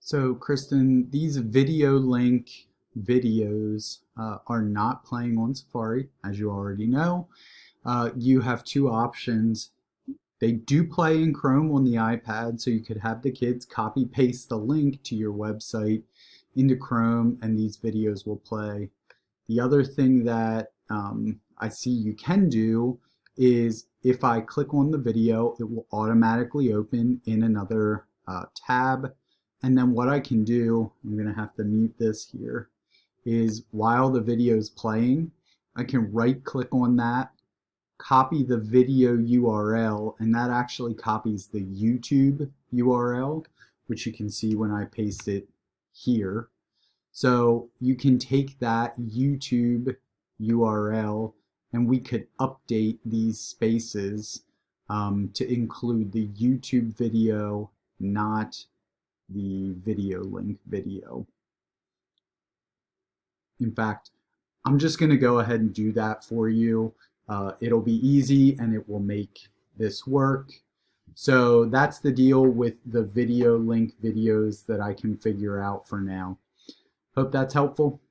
So, Kristen, these Video.Link videos are not playing on Safari, as you already know. You have two options. They do play in Chrome on the iPad, so you could have the kids copy paste the link to your website into Chrome, and these videos will play. The other thing that I see you can do is if I click on the video, it will automatically open in another tab. And then what I can do, I'm going to have to mute this here, is while the video is playing, I can right click on that, copy the video URL, and that actually copies the YouTube URL, which you can see when I paste it here. So you can take that YouTube URL and we could update these spaces to include the YouTube video, not the Video.Link video. In fact, I'm just going to go ahead and do that for you. It'll be easy and it will make this work. So that's the deal with the Video.Link videos that I can figure out for now. Hope that's helpful.